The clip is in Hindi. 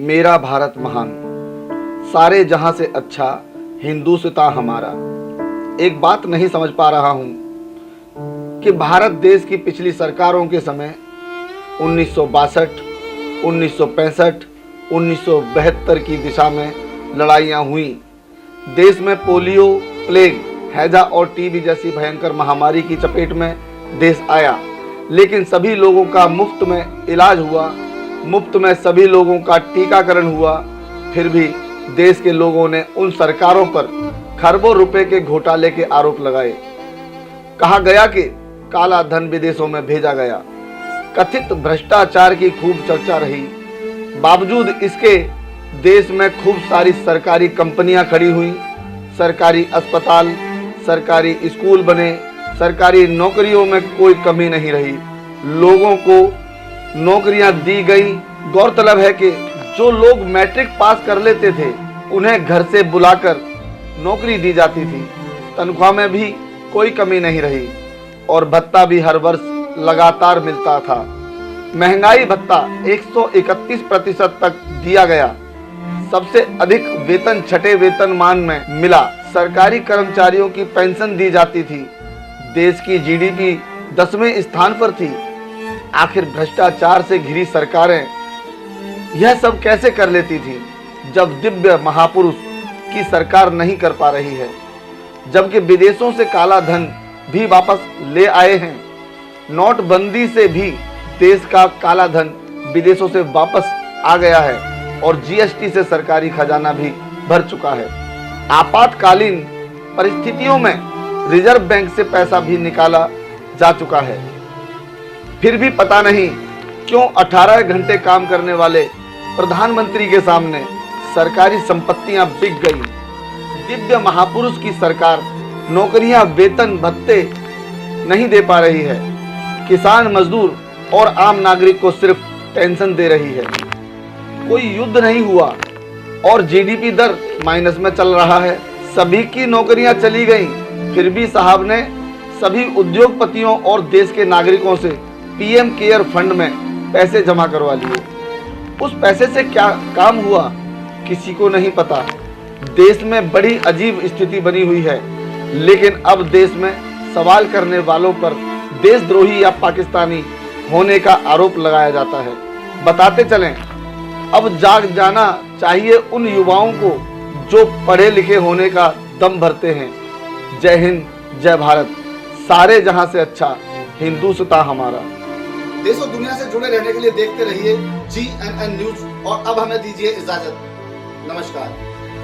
मेरा भारत महान, सारे जहां से अच्छा हिंदुस्तां हमारा। एक बात नहीं समझ पा रहा हूं कि भारत देश की पिछली सरकारों के समय 1962, 1965, 1972 की दिशा में लड़ाइयां हुई। देश में पोलियो, प्लेग, हैजा और टीबी जैसी भयंकर महामारी की चपेट में देश आया, लेकिन सभी लोगों का मुफ्त में इलाज हुआ, मुफ्त में सभी लोगों का टीकाकरण हुआ। फिर भी देश के लोगों ने उन सरकारों पर खरबों रुपए के घोटाले के आरोप लगाए। कहा गया कि काला धन विदेशों में भेजा गया। कथित भ्रष्टाचार की खूब चर्चा रही। बावजूद इसके देश में खूब सारी सरकारी कंपनियां खड़ी हुई, सरकारी अस्पताल, सरकारी स्कूल बने, सरकारी नौकरियों में कोई कमी नहीं रही, लोगों को नौकरियां दी गई। गौरतलब है कि जो लोग मैट्रिक पास कर लेते थे उन्हें घर से बुलाकर नौकरी दी जाती थी। तनख्वाह में भी कोई कमी नहीं रही और भत्ता भी हर वर्ष लगातार मिलता था। महंगाई भत्ता 131% तक दिया गया। सबसे अधिक वेतन छठे वेतनमान में मिला। सरकारी कर्मचारियों की पेंशन दी जाती थी। देश की जीडीपी 10वें स्थान पर थी। आखिर भ्रष्टाचार से घिरी सरकारें यह सब कैसे कर लेती थी, जब दिव्य महापुरुष की सरकार नहीं कर पा रही है, जबकि विदेशों से काला धन भी वापस ले आए हैं। नोटबंदी से भी देश का काला धन विदेशों से वापस आ गया है और जीएसटी से सरकारी खजाना भी भर चुका है। आपातकालीन परिस्थितियों में रिजर्व बैंक से पैसा भी निकाला जा चुका है। फिर भी पता नहीं क्यों 18 घंटे काम करने वाले प्रधानमंत्री के सामने सरकारी संपत्तियां बिक गई। दिव्य महापुरुष की सरकार नौकरियां, वेतन, भत्ते नहीं दे पा रही है। किसान, मजदूर और आम नागरिक को सिर्फ टेंशन दे रही है। कोई युद्ध नहीं हुआ और जीडीपी दर माइनस में चल रहा है। सभी की नौकरियां चली गई, फिर भी साहब ने सभी उद्योगपतियों और देश के नागरिकों से पीएम केयर फंड में पैसे जमा करवा लिए। उस पैसे से क्या काम हुआ किसी को नहीं पता। देश में बड़ी अजीब स्थिति बनी हुई है, लेकिन अब देश में सवाल करने वालों पर देशद्रोही या पाकिस्तानी होने का आरोप लगाया जाता है। बताते चलें, अब जाग जाना चाहिए उन युवाओं को जो पढ़े लिखे होने का दम भरते हैं। जय हिंद, जय भारत, सारे जहां से अच्छा हिंदुस्तां हमारा। देश और दुनिया से जुड़े रहने के लिए देखते रहिए GNN न्यूज और अब हमें दीजिए इजाजत। नमस्कार।